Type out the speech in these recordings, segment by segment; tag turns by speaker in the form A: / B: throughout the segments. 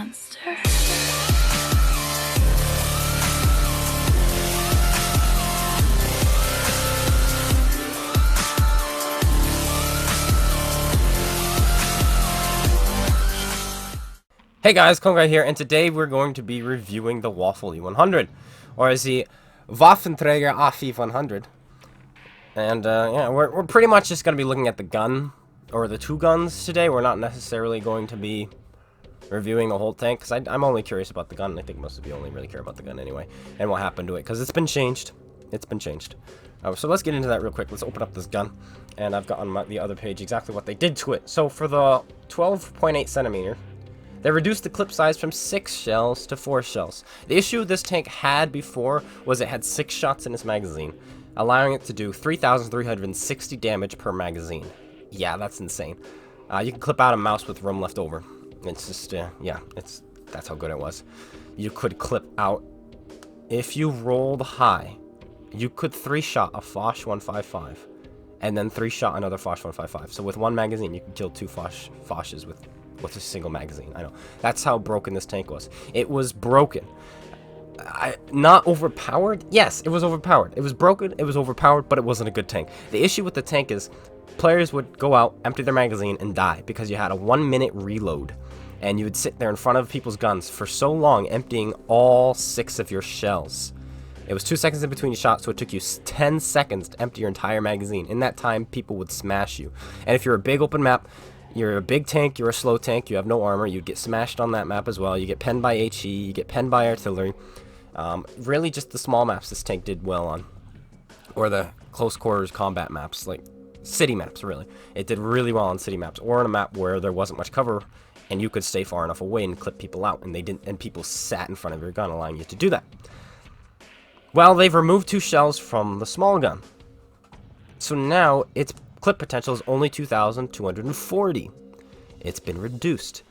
A: monster.
B: Hey guys, Konga here, and today we're going to be reviewing the Waffle E100, or as the Waffenträger AUF 100. And yeah, we're pretty much just going to be looking at the gun, or the two guns today. We're not necessarily going to be reviewing the whole tank, because I'm only curious about the gun, and I think most of you only really care about the gun anyway, and what happened to it, because it's been changed. It's been changed. So let's get into that real quick. Let's open up this gun, and I've got on the other page exactly what they did to it. So for the 12.8 centimeter, they reduced the clip size from 6 shells to 4 shells. The issue this tank had before was it had 6 shots in its magazine, allowing it to do 3,360 damage per magazine. Yeah, that's insane. You can clip out a mouse with room left over. It's just, yeah, that's how good it was. You could clip out, if you rolled high, you could 3-shot a Foch 155, and then 3-shot another Foch 155. So with one magazine, you could kill 2 Foches with a single magazine. I know. That's how broken this tank was. It was broken. Not overpowered? Yes, it was overpowered. It was broken, it was overpowered, but it wasn't a good tank. The issue with the tank is players would go out, empty their magazine, and die because you had a 1-minute reload. And you would sit there in front of people's guns for so long, emptying all 6 of your shells. It was 2 seconds in between shots, so it took you 10 seconds to empty your entire magazine. In that time, people would smash you. And if you're a big open map, you're a big tank, you're a slow tank, you have no armor, you'd get smashed on that map as well. You get penned by HE, you get penned by artillery. Really just the small maps this tank did well on. Or the close quarters combat maps, like city maps, really. It did really well on city maps, or on a map where there wasn't much cover, and you could stay far enough away and clip people out, and they didn't, and people sat in front of your gun, allowing you to do that. Well, they've removed 2 shells from the small gun. So now its clip potential is only 2,240. It's been reduced.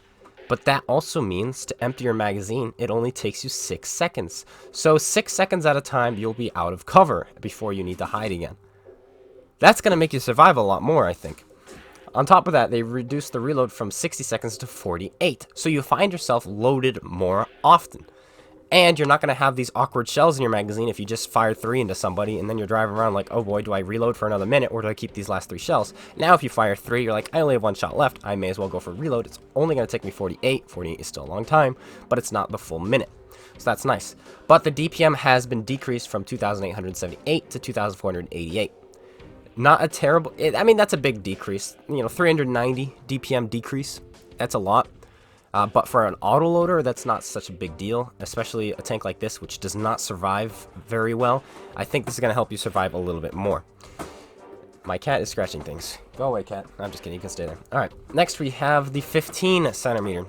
B: But that also means to empty your magazine, it only takes you 6 seconds. So 6 seconds at a time, you'll be out of cover before you need to hide again. That's going to make you survive a lot more, I think. On top of that, they reduced the reload from 60 seconds to 48. So you find yourself loaded more often. And you're not going to have these awkward shells in your magazine if you just fire 3 into somebody and then you're driving around like, oh boy, do I reload for another minute or do I keep these last 3 shells? Now if you fire 3, you're like, I only have 1 shot left. I may as well go for reload. It's only going to take me 48. 48 is still a long time, but it's not the full minute. So that's nice. But the DPM has been decreased from 2,878 to 2,488. Not a terrible... I mean, that's a big decrease. You know, 390 DPM decrease. That's a lot. But for an autoloader, that's not such a big deal, especially a tank like this, which does not survive very well. I think this is going to help you survive a little bit more. My cat is scratching things. Go away, cat. I'm just kidding. You can stay there. All right. Next, we have the 15 centimeter.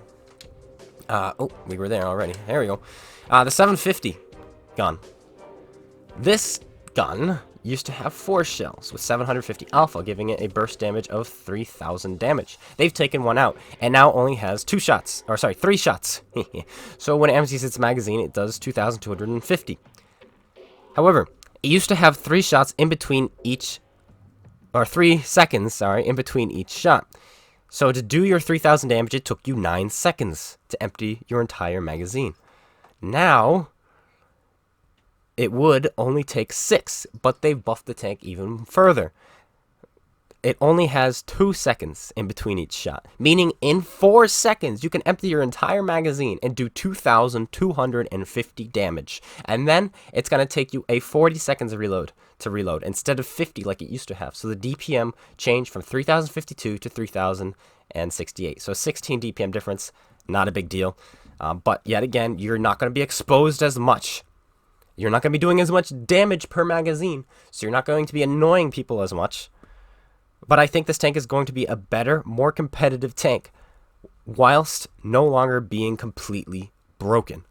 B: Oh, we were there already. There we go. The 750 gun. This gun used to have 4 shells with 750 alpha, giving it a burst damage of 3,000 damage. They've taken 1 out, and now only has 2 shots, or sorry, 3 shots. So when it empties its magazine, it does 2,250. However, it used to have 3 shots in between each, or 3 seconds, sorry, in between each shot. So to do your 3,000 damage, it took you 9 seconds to empty your entire magazine. Now it would only take 6, but they've buffed the tank even further. It only has 2 seconds in between each shot, meaning in 4 seconds you can empty your entire magazine and do 2,250 damage. And then it's going to take you a 40 seconds to reload instead of 50 like it used to have. So the DPM changed from 3,052 to 3,068. So 16 DPM difference, not a big deal. But yet again, you're not going to be exposed as much. You're not going to be doing as much damage per magazine, so you're not going to be annoying people as much. But I think this tank is going to be a better, more competitive tank, whilst no longer being completely broken.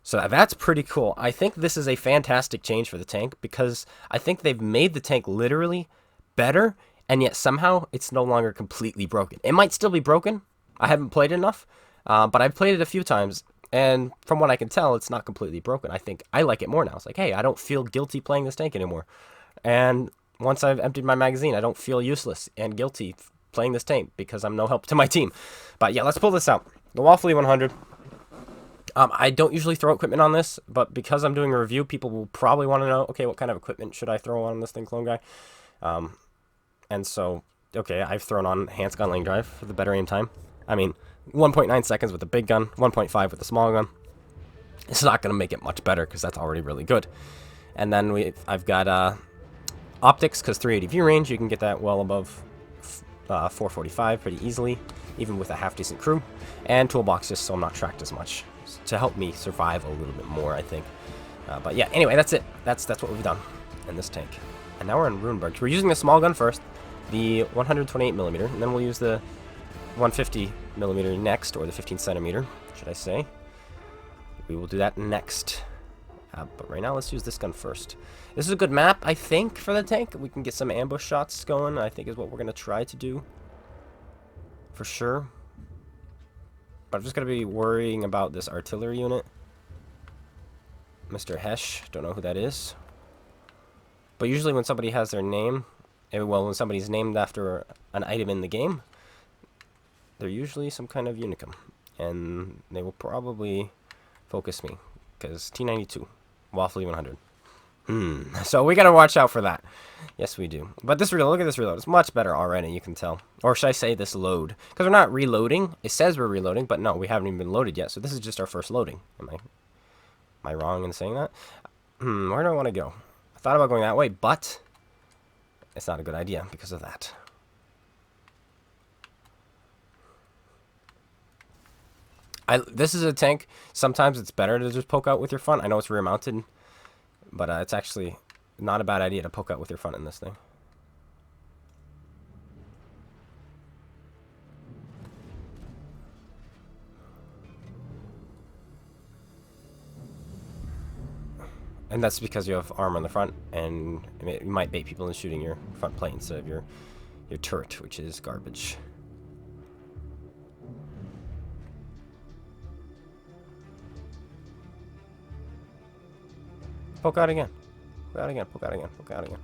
B: So that's pretty cool. I think this is a fantastic change for the tank, because I think they've made the tank literally better, and yet somehow it's no longer completely broken. It might still be broken. I haven't played it enough, but I've played it a few times. And from what I can tell, it's not completely broken. I think I like it more now. It's like, hey, I don't feel guilty playing this tank anymore. And once I've emptied my magazine, I don't feel useless and guilty playing this tank because I'm no help to my team. But yeah, let's pull this out. The Waffle E100. I don't usually throw equipment on this, but because I'm doing a review, people will probably want to know, okay, what kind of equipment should I throw on this thing, clone guy? And so, okay, I've thrown on enhanced gun lane drive for the better aim time. I mean, 1.9 seconds with the big gun, 1.5 with the small gun. It's not going to make it much better because that's already really good. And then I've got optics, because 380 view range, you can get that well above 445 pretty easily, even with a half-decent crew. And toolbox, just so I'm not tracked as much, to help me survive a little bit more, I think. But yeah, anyway, that's it. That's what we've done in this tank. And now we're in Runeberg. We're using the small gun first, the 128mm, and then we'll use the 150mm next, or the 15cm, should I say. We will do that next. But right now, let's use this gun first. This is a good map, I think, for the tank. We can get some ambush shots going, I think is what we're going to try to do. For sure. But I'm just going to be worrying about this artillery unit. Mr. Hesh, don't know who that is. But usually when somebody has their name, well, when somebody's named after an item in the game, they're usually some kind of unicum. And they will probably focus me, because T92, Waffle E100. So we gotta watch out for that. Yes, we do. But this reload, look at this reload. It's much better already, you can tell. Or should I say this load? Because we're not reloading. It says we're reloading, but no, we haven't even been loaded yet. So this is just our first loading. Am I wrong in saying that? Where do I want to go? I thought about going that way, but it's not a good idea because of that. This is a tank. Sometimes it's better to just poke out with your front. I know it's rear mounted, but it's actually not a bad idea to poke out with your front in this thing. And that's because you have armor on the front, and you might bait people into shooting your front plate instead of your turret, which is garbage. Poke out again. Poke out again. Poke out again. Poke out again.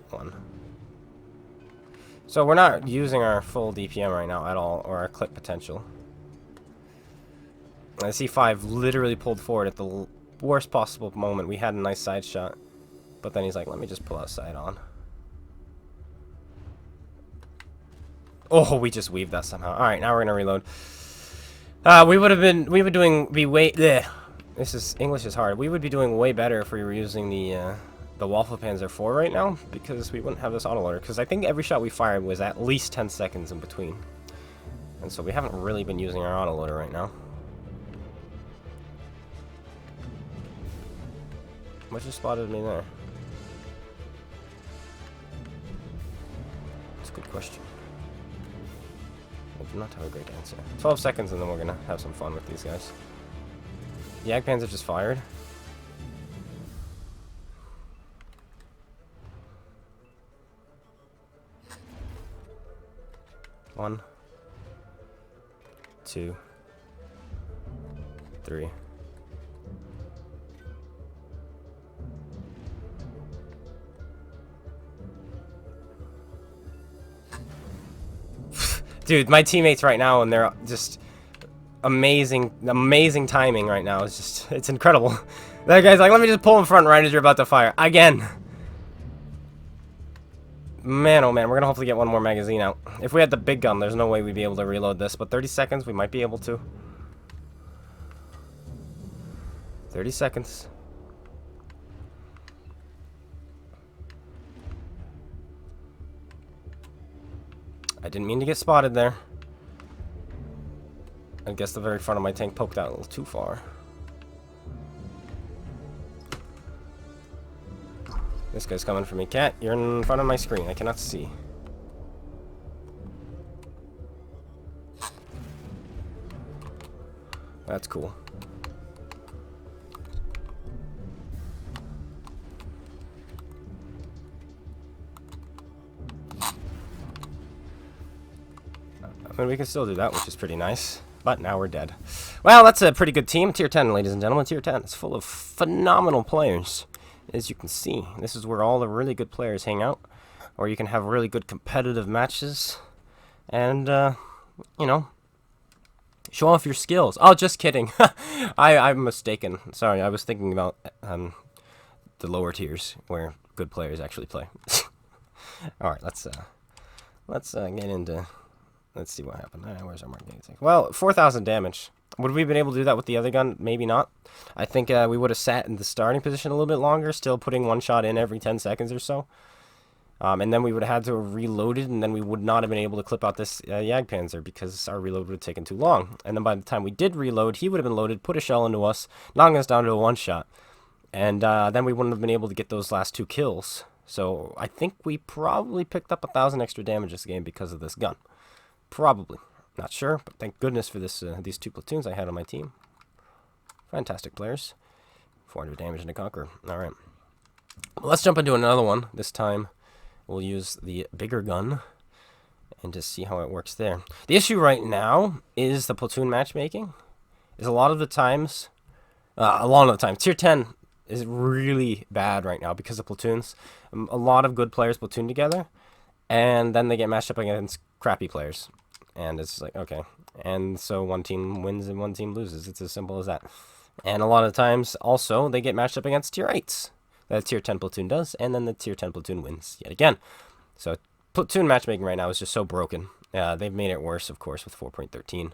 B: One. So we're not using our full DPM right now at all, or our clip potential. I see 5 literally pulled forward at the worst possible moment. We had a nice side shot, but then he's like, let me just pull out side on. Oh, we just weaved that somehow. All right, now we're gonna reload. This is, English is hard. We would be doing way better if we were using the Waffle Panzer 4 right now, because we wouldn't have this autoloader. Because I think every shot we fired was at least 10 seconds in between, and so we haven't really been using our autoloader right now. What just spotted me there? That's a good question. I do not have a great answer. 12 seconds and then we're gonna have some fun with these guys. The Jagdpanzer just fired. One, 2, 3. Dude, my teammates right now, and they're just amazing timing right now. It's just, it's incredible. That guy's like, let me just pull in front right as you're about to fire. Again. Man, oh man, we're gonna hopefully get one more magazine out. If we had the big gun, there's no way we'd be able to reload this, but 30 seconds, we might be able to. 30 seconds. I didn't mean to get spotted there. I guess the very front of my tank poked out a little too far. This guy's coming for me. Cat, you're in front of my screen. I cannot see. That's cool. I mean, we can still do that, which is pretty nice. But now we're dead. Well, that's a pretty good team. Tier 10, ladies and gentlemen. Tier 10. It's full of phenomenal players. as you can see, this is where all the really good players hang out, or you can have really good competitive matches, and, you know, show off your skills. Oh, just kidding. I'm mistaken. Sorry, I was thinking about the lower tiers where good players actually play. All right, let's get into. Let's see what happened. Where's our marketing? Well, 4,000 damage. Would we have been able to do that with the other gun? Maybe not. I think we would have sat in the starting position a little bit longer, still putting one shot in every 10 seconds or so. And then we would have had to have reloaded, and then we would not have been able to clip out this Jagdpanzer because our reload would have taken too long. And then by the time we did reload, he would have been loaded, put a shell into us, knocking us down to a one-shot. And then we wouldn't have been able to get those last 2 kills. So I think we probably picked up 1,000 extra damage this game because of this gun. Probably. Not sure, but thank goodness for this these 2 platoons I had on my team. Fantastic players. 400 damage in a Conqueror. Alright. Well, let's jump into another one. This time we'll use the bigger gun and just see how it works there. The issue right now is the platoon matchmaking. Is a lot of the times, tier 10 is really bad right now because of platoons. A lot of good players platoon together, and then they get matched up against crappy players. And it's like, okay. And so one team wins and one team loses. It's as simple as that. And a lot of times, also, they get matched up against tier 8s. That tier 10 platoon does, and then the tier 10 platoon wins yet again. So platoon matchmaking right now is just so broken. They've made it worse, of course, with 4.13.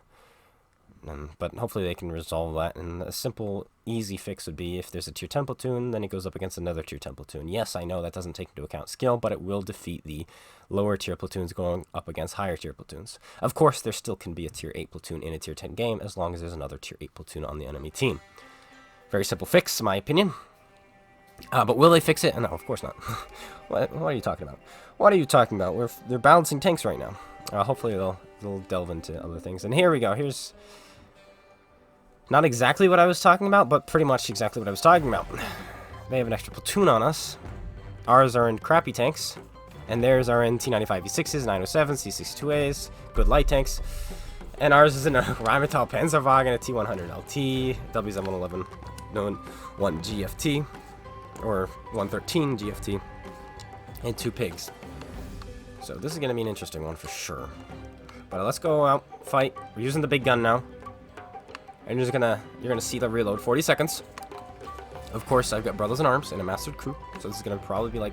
B: But hopefully they can resolve that. And a simple, easy fix would be if there's a tier 10 platoon, then it goes up against another tier 10 platoon. Yes, I know that doesn't take into account skill, but it will defeat the lower tier platoons going up against higher tier platoons. Of course, there still can be a tier 8 platoon in a tier 10 game as long as there's another tier 8 platoon on the enemy team. Very simple fix, in my opinion. But will they fix it? No, of course not. What are you talking about? What are you talking about? They're balancing tanks right now. Hopefully they'll delve into other things. And here we go. Here's not exactly what I was talking about, but pretty much exactly what I was talking about. They have an extra platoon on us. Ours are in crappy tanks, and theirs are in T95 V6s, 907s, C62As, good light tanks. And ours is in a Rheinmetall Panzerwagen, a T100 LT, W711, known 1 GFT, or 113 GFT, and 2 pigs. So this is going to be an interesting one for sure. But let's go out, fight. We're using the big gun now. And you're gonna see the reload. 40 seconds. Of course, I've got brothers in arms and a mastered crew, so this is gonna probably be like,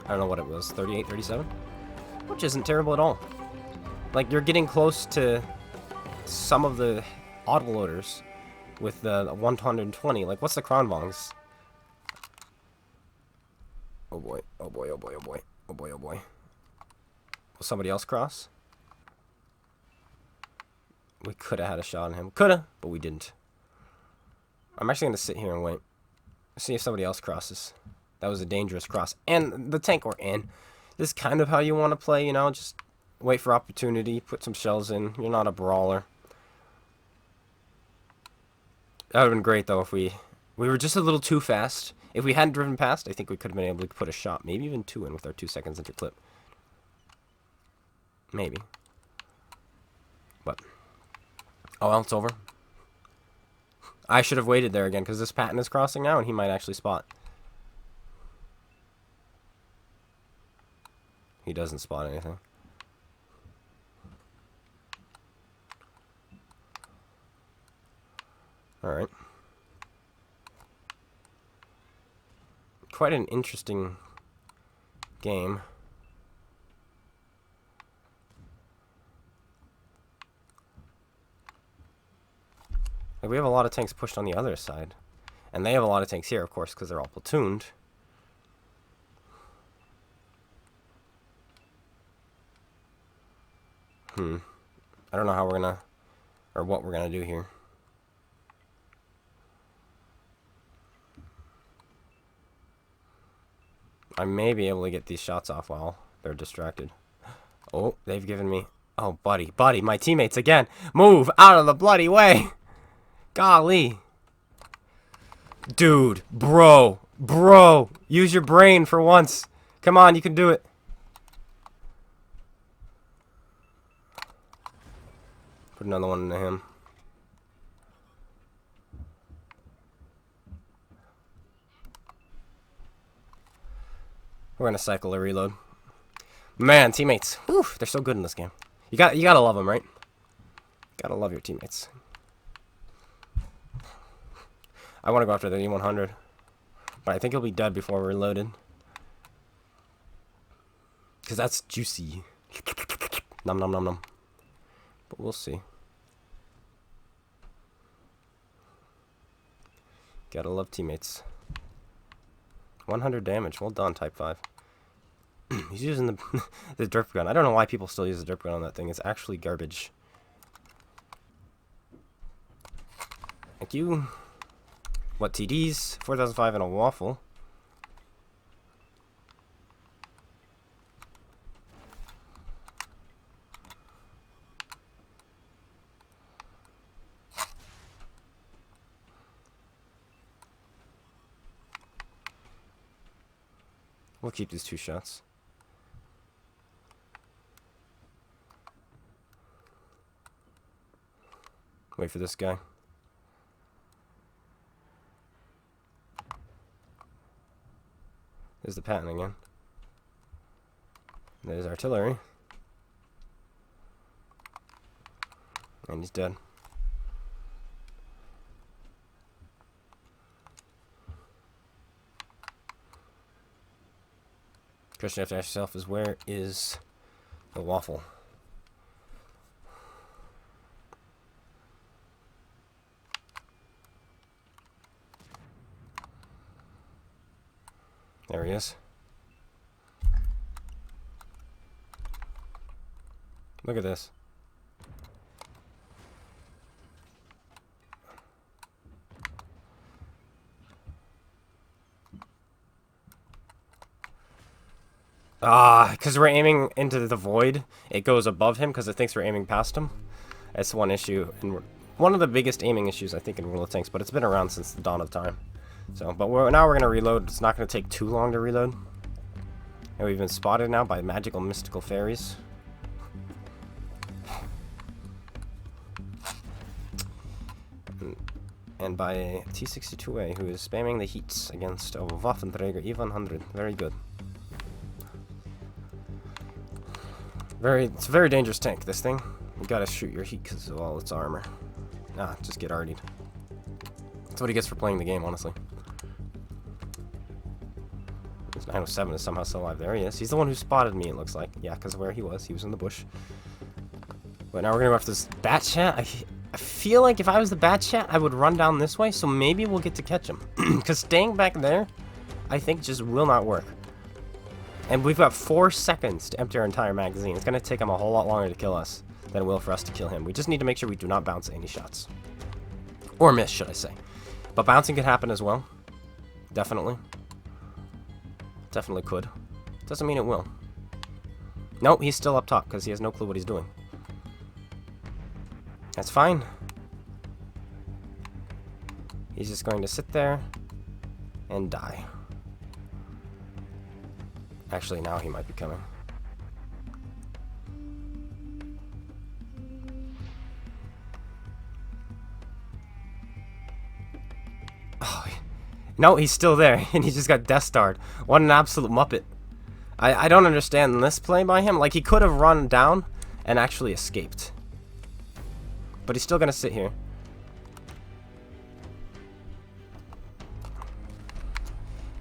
B: I don't know what it was, 38, 37, which isn't terrible at all. Like, you're getting close to some of the autoloaders with the 120. Like, what's the Kronvongs? Oh boy! Oh boy! Oh boy! Oh boy! Oh boy! Oh boy! Will somebody else cross? We could have had a shot on him. Coulda, but we didn't. I'm actually going to sit here and wait. See if somebody else crosses. That was a dangerous cross. And the tank we're in. This is kind of how you want to play, you know. Just wait for opportunity. Put some shells in. You're not a brawler. That would have been great, though, if we were just a little too fast. If we hadn't driven past, I think we could have been able to put a shot. Maybe even 2 in with our 2 seconds into clip. Maybe. But... oh, well, it's over. I should have waited there again, because this Patton is crossing now, and he might actually spot. He doesn't spot anything. Alright. Quite an interesting game. Like, we have a lot of tanks pushed on the other side. And they have a lot of tanks here, of course, because they're all platooned. I don't know how we're gonna... or what we're gonna do here. I may be able to get these shots off while they're distracted. Oh, they've given me... oh, buddy, my teammates again! Move out of the bloody way! Golly. Dude, bro, use your brain for once. Come on, you can do it. Put another one into him. We're gonna cycle a reload. Man, teammates, whew, they're so good in this game. You gotta love them, right? Gotta love your teammates. I want to go after the E100, but I think he'll be dead before we're reloaded. Because that's juicy. Nom nom nom nom. But we'll see. Gotta love teammates. 100 damage. Well done, Type 5. He's using the the derp gun. I don't know why people still use the derp gun on that thing. It's actually garbage. Thank you. What TDs? 4,005 and a waffle. We'll keep these 2 shots. Wait for this guy. There's the pattern again. There's artillery. And he's dead. Question you have to ask yourself is, where is the waffle? There he is. Look at this. Because we're aiming into the void, it goes above him because it thinks we're aiming past him. That's one issue, and one of the biggest aiming issues I think in World of Tanks, but it's been around since the dawn of time. So, but now we're gonna reload. It's not gonna take too long to reload, and we've been spotted now by magical, mystical fairies. And by T62A, who is spamming the heats against a Waffenträger E100. Very good. It's a very dangerous tank, this thing. You gotta shoot your heat because of all its armor. Just get artied. That's what he gets for playing the game, honestly. This 907 is somehow still alive. There he is. He's the one who spotted me, it looks like. Yeah, because of where he was. He was in the bush. But now we're gonna go after this bat chat. I feel like if I was the bat chat, I would run down this way, so maybe we'll get to catch him. Because staying back there, I think just will not work. And we've got 4 seconds to empty our entire magazine. It's going to take him a whole lot longer to kill us than it will for us to kill him. We just need to make sure we do not bounce any shots. Or miss, should I say. But bouncing could happen as well. Definitely. Definitely could. Doesn't mean it will. Nope, he's still up top because he has no clue what he's doing. That's fine. He's just going to sit there and die. Actually, now he might be coming. Oh, no, he's still there, and he just got Death Starred. What an absolute muppet. I don't understand this play by him. Like, he could have run down and actually escaped. But he's still going to sit here.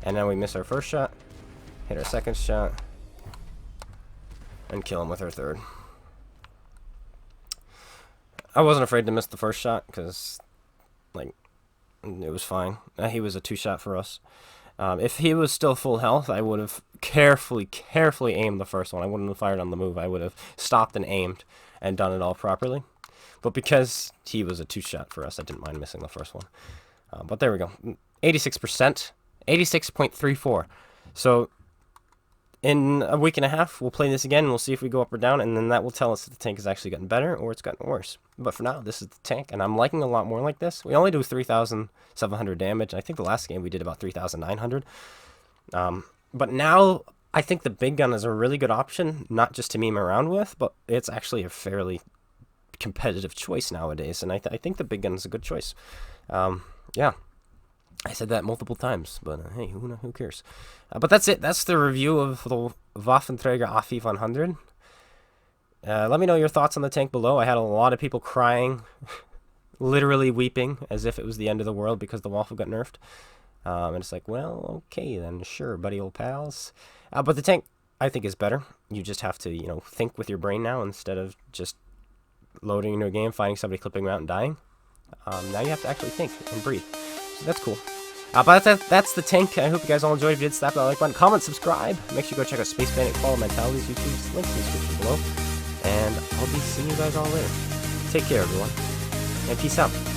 B: And then we miss our first shot. Hit our second shot. And kill him with our third. I wasn't afraid to miss the first shot because, like, it was fine. He was a 2-shot for us. If he was still full health, I would have carefully aimed the first one. I wouldn't have fired on the move. I would have stopped and aimed and done it all properly. But because he was a 2-shot for us, I didn't mind missing the first one. But there we go. 86%. 86.34. So in a week and a half, we'll play this again, and we'll see if we go up or down, and then that will tell us if the tank has actually gotten better or it's gotten worse. But for now, this is the tank, and I'm liking a lot more like this. We only do 3,700 damage. I think the last game we did about 3,900. But now, I think the big gun is a really good option, not just to meme around with, but it's actually a fairly competitive choice nowadays, and I think the big gun is a good choice. Yeah. I said that multiple times, but hey, who cares? But that's it. That's the review of the Waffenträger AUF 100. Let me know your thoughts on the tank below. I had a lot of people crying, literally weeping, as if it was the end of the world because the Waffle got nerfed. And it's like, well, okay then, sure, buddy old pals. But the tank, I think, is better. You just have to, you know, think with your brain now instead of just loading into a game, finding somebody clipping them out and dying. Now you have to actually think and breathe. So that's cool. But that's the tank. I hope you guys all enjoyed. If you did, slap that like button, comment, subscribe. Make sure you go check out SpaceBANDIT, Koala Mentality's YouTube. Links in the description below. And I'll be seeing you guys all later. Take care, everyone. And peace out.